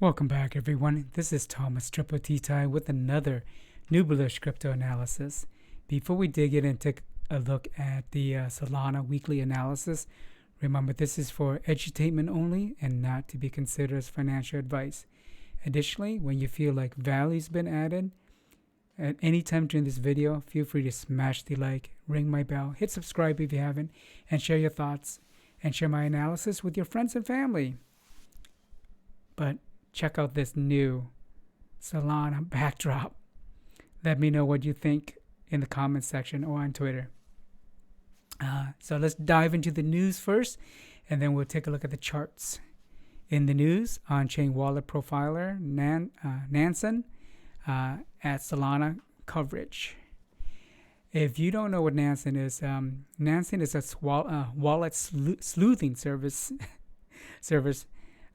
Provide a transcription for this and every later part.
Welcome back, everyone. This is Thomas Triple T Tie with another new bullish crypto analysis. Before we dig in and take a look at the Solana weekly analysis, remember this is for edutainment only and not to be considered as financial advice. Additionally, when you feel like value's been added, at any time during this video, feel free to smash the like, ring my bell, hit subscribe if you haven't, and share your thoughts and share my analysis with your friends and family. But check out this new Solana backdrop. Let me know what you think in the comments section or on Twitter. So let's dive into the news first, and then we'll take a look at the charts. In the news, on-chain wallet profiler Nansen at Solana coverage. If you don't know what Nansen is a wallet sleuthing service.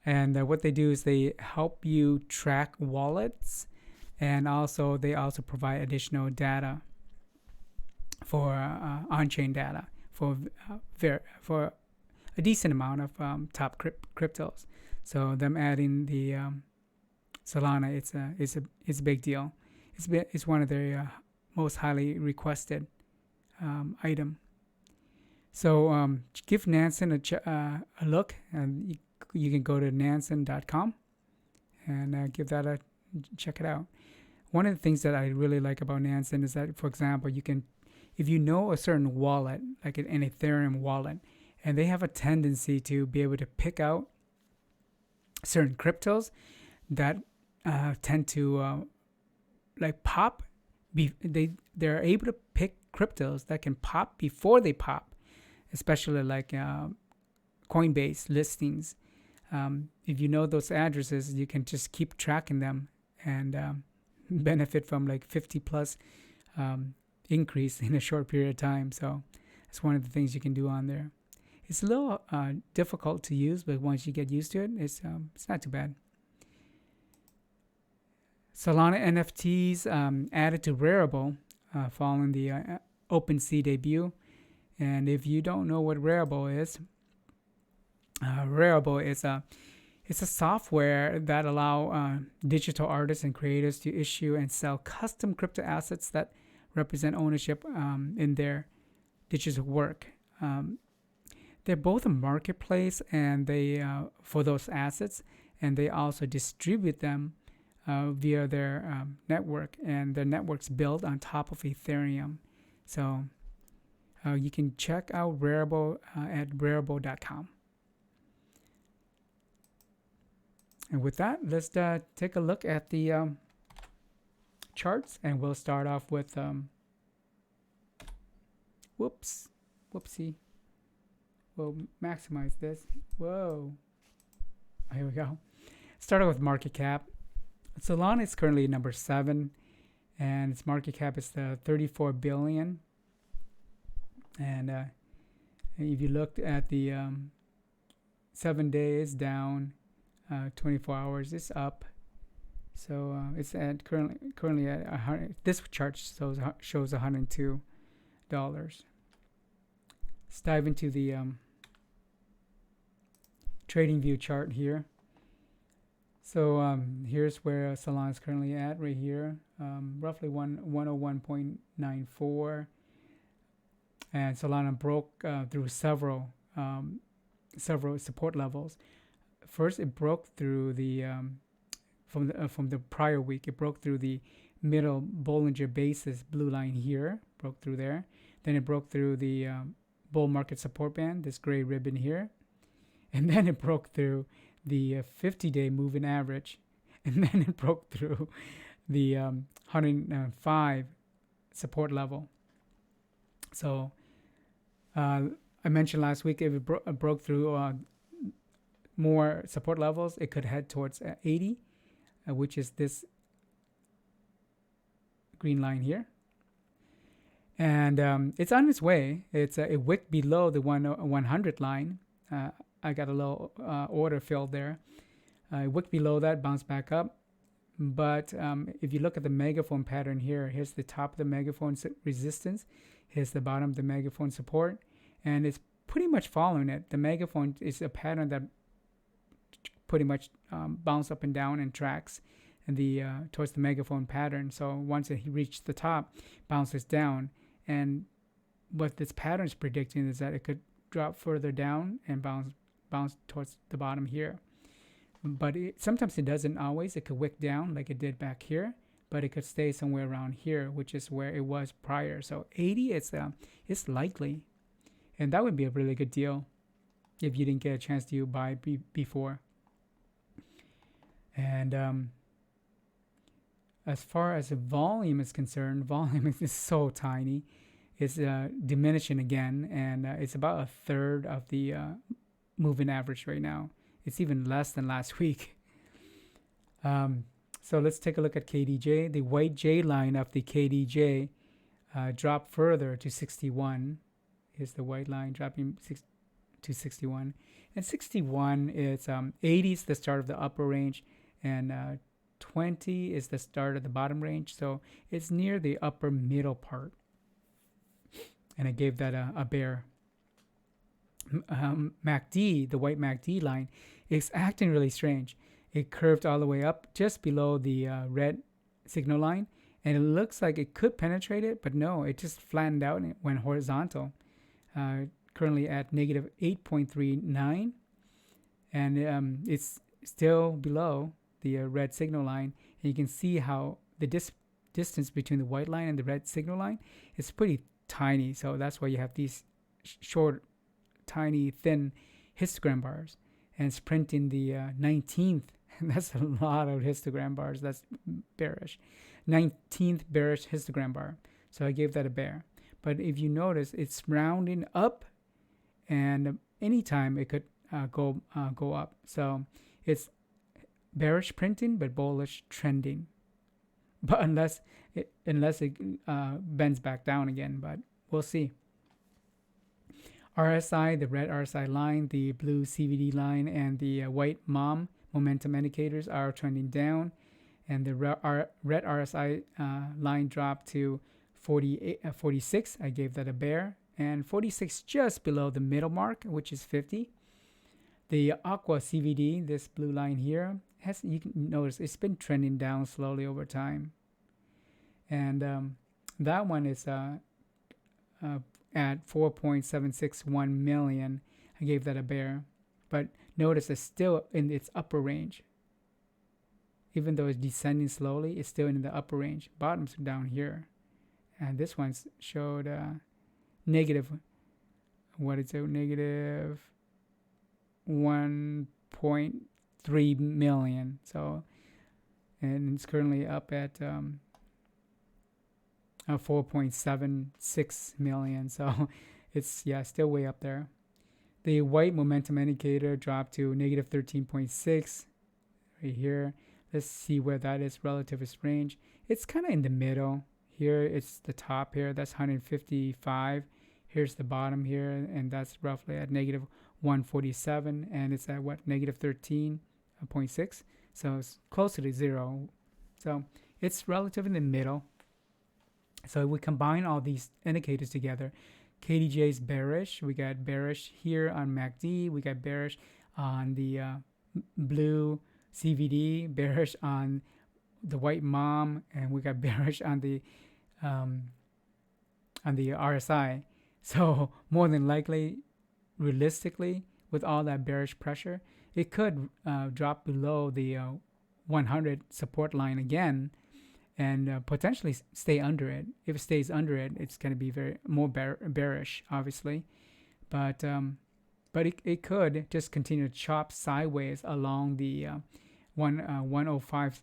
And what they do is they help you track wallets, and they also provide additional data for on-chain data for a decent amount of top cryptos. So them adding the Solana, it's a big deal. It's one of their most highly requested item. So give Nansen a look, and you can go to nansen.com and give that a check it out. One of the things that I really like about Nansen is that, for example, you can, if you know a certain wallet, like an Ethereum wallet, and they have a tendency to be able to pick out certain cryptos that tend to pop. They're able to pick cryptos that can pop before they pop, especially like Coinbase listings. If you know those addresses, you can just keep tracking them and benefit from like 50 plus increase in a short period of time. So that's one of the things you can do on there. It's a little difficult to use, but once you get used to it, it's not too bad. Solana NFTs added to Rarible following the OpenSea debut. And if you don't know what Rarible is it's a software that allow digital artists and creators to issue and sell custom crypto assets that represent ownership in their digital work. They're both a marketplace and they for those assets, and they also distribute them via their network, and their network's built on top of Ethereum. So you can check out Rarible at rarible.com. And with that, let's take a look at the charts, and we'll start off with whoopsie. We'll maximize this. Whoa. Here we go. Starting with market cap. Solana is currently number 7, and its market cap is 34 billion. And if you looked at the 7 days down, 24 hours is up. So it's at currently at 100. This chart shows $102. Let's dive into the trading view chart here. So here's where Solana is currently at, right here, roughly 101.94. And Solana broke through several support levels. First, it broke through the from the prior week. It broke through the middle Bollinger Basis blue line here, broke through there. Then it broke through the bull market support band, this gray ribbon here, and then it broke through the 50-day moving average, and then it broke through the 105 support level. So I mentioned last week, if it broke through more support levels, it could head towards 80, which is this green line here. And it's on its way. It wicked below the 100 line. I got a little order filled there. It wicked below that, bounced back up. But if you look at the megaphone pattern here, here's the top of the megaphone resistance. Here's the bottom of the megaphone support. And it's pretty much following it. The megaphone is a pattern that pretty much bounce up and down and tracks the towards the megaphone pattern. So once it reaches the top, bounces down, and what this pattern is predicting is that it could drop further down and bounce towards the bottom here. But sometimes it doesn't always. It could wick down like it did back here, but it could stay somewhere around here, which is where it was prior. So 80, it's likely, and that would be a really good deal if you didn't get a chance to buy before. And as far as the volume is concerned, volume is so tiny. It's diminishing again, and it's about a third of the moving average right now. It's even less than last week. So let's take a look at KDJ. The white J line of the KDJ dropped further to 61. Here's the white line dropping to 61. And 61 is 80 is the start of the upper range, and 20 is the start of the bottom range. So it's near the upper middle part. And I gave that a bear. MACD, the white MACD line, is acting really strange. It curved all the way up just below the red signal line, and it looks like it could penetrate it, but no, it just flattened out and it went horizontal. Currently at negative 8.39, and it's still below the red signal line. And you can see how the distance between the white line and the red signal line is pretty tiny. So that's why you have these short, tiny, thin histogram bars. And it's printing the 19th. That's a lot of histogram bars. That's bearish. 19th bearish histogram bar. So I gave that a bear. But if you notice, it's rounding up, and anytime it could go up. So it's bearish printing, but bullish trending. But unless it bends back down again, but we'll see. RSI, the red RSI line, the blue CVD line, and the white MOM momentum indicators are trending down, and the red RSI line dropped to 46. I gave that a bear, and 46 just below the middle mark, which is 50. The aqua CVD, this blue line here, you can notice it's been trending down slowly over time, and that one is at 4.761 million. I gave that a bear, but notice it's still in its upper range. Even though it's descending slowly, it's still in the upper range. Bottom's down here, and this one's showed negative. What is it? Negative 1.3 million. So, and it's currently up at 4.76 million. So it's still way up there. The white momentum indicator dropped to negative 13.6 right here. Let's see where that is relative to its range. It's kind of in the middle. Here it's the top here. That's 155. Here's the bottom here, and that's roughly at negative 147, and it's at what, negative 13.6. So it's closer to zero. So it's relative in the middle. So we combine all these indicators together. KDJ is bearish. We got bearish here on MACD. We got bearish on the blue CVD, bearish on the white MOM, and we got bearish on the RSI. So more than likely, realistically, with all that bearish pressure, it could drop below the 100 support line again, and potentially stay under it. If it stays under it, it's going to be more bearish, obviously. But it could just continue to chop sideways along the 105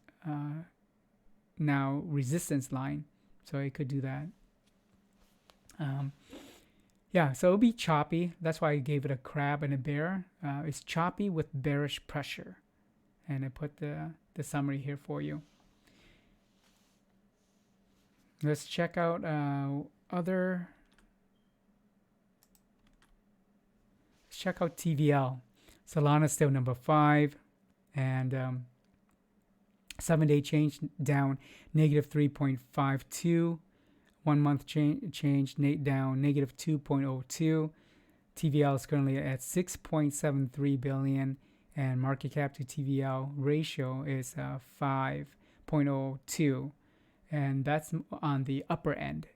now resistance line. So it could do that. So it'll be choppy. That's why I gave it a crab and a bear. It's choppy with bearish pressure. And I put the summary here for you. Let's check out Let's check out TDL. Solana is still number 5, and 7-day change down negative 3.52. 1 month change down negative 2.02. TVL is currently at 6.73 billion, and market cap to TVL ratio is 5.02, and that's on the upper end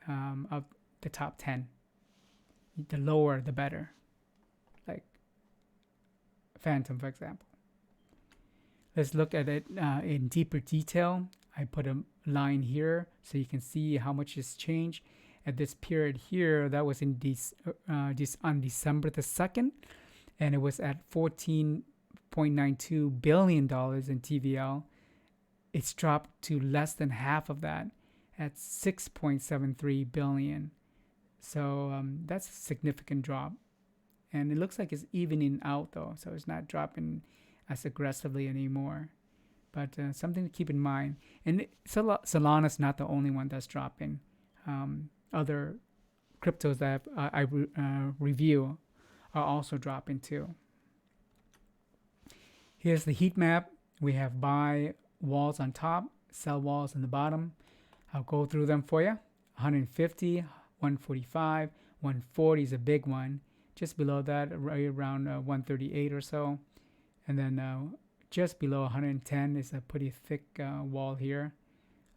of the top 10. The lower, the better. Like Phantom, for example. Let's look at it in deeper detail. I put a line here so you can see how much has changed at this period here. That was in on December the 2nd, and it was at $14.92 billion in TVL. It's dropped to less than half of that at $6.73 billion. So that's a significant drop. And it looks like it's evening out though, so it's not dropping as aggressively anymore. But something to keep in mind. And Solana's not the only one that's dropping. Other cryptos that I review are also dropping too. Here's the heat map. We have buy walls on top, sell walls on the bottom. I'll go through them for you. 150, 145, 140 is a big one. Just below that, right around 138 or so. And then just below 110 is a pretty thick wall here.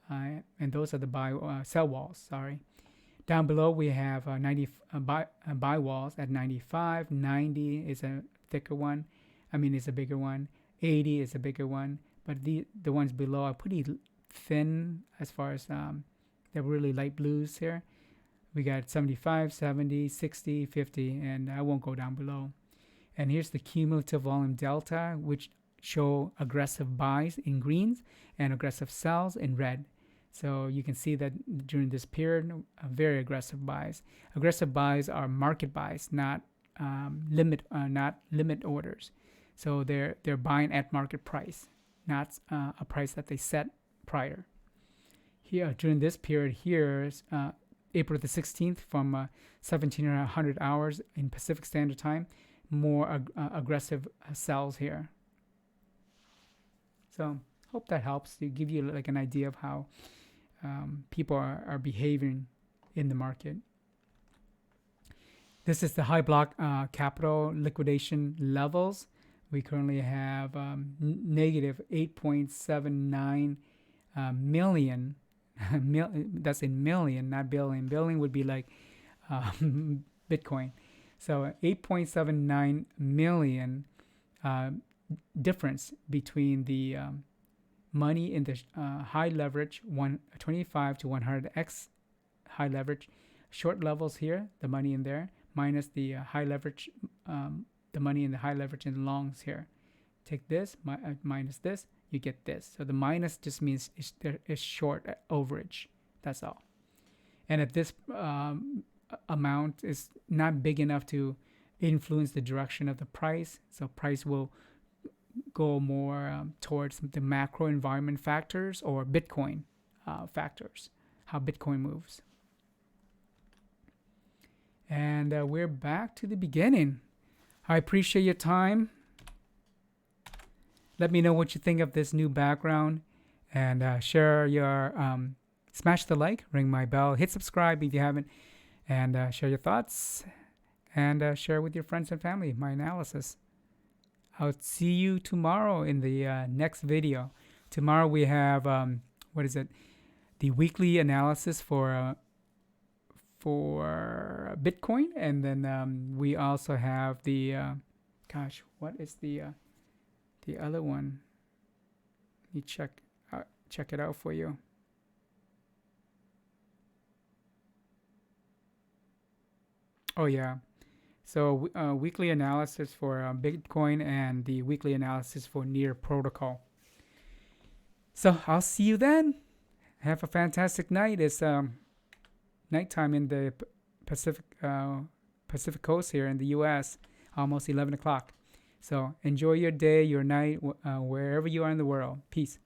And those are the sell walls, sorry. Down below we have buy walls at 95. 90 is a thicker one. It's a bigger one. 80 is a bigger one. But the ones below are pretty thin as far as they're really light blues here. We got 75, 70, 60, 50, and I won't go down below. And here's the cumulative volume delta, which show aggressive buys in greens and aggressive sells in red. So you can see that during this period, very aggressive buys. Aggressive buys are market buys, not limit orders. So they're buying at market price, not a price that they set prior. Here during this period here is April the 16th from 1700 hours in Pacific Standard Time. More aggressive sells here. So hope that helps to give you like an idea of how people are behaving in the market. This is the high block capital liquidation levels. We currently have negative 8.79 million. That's in million, not billion. Billion would be like Bitcoin. So 8.79 million difference between the money in the high leverage 125 to 100x high leverage short levels here, the money in there, minus the high leverage, the money in the high leverage in the longs here. Take this minus this, you get this. So the minus just means there is short overage. That's all. And if this amount is not big enough to influence the direction of the price, so price will go more towards the macro environment factors or Bitcoin factors, how Bitcoin moves. And we're back to the beginning. I appreciate your time. Let me know what you think of this new background, and share your smash the like, ring my bell, hit subscribe if you haven't, and share your thoughts, and share with your friends and family my analysis. I'll see you tomorrow in the next video. Tomorrow we have the weekly analysis for Bitcoin, and then we also have the what is the other one? Let me check it out for you. Oh yeah. So weekly analysis for Bitcoin and the weekly analysis for Near Protocol. So I'll see you then. Have a fantastic night. It's nighttime in the Pacific Coast here in the U.S. Almost 11 o'clock. So enjoy your day, your night, wherever you are in the world. Peace.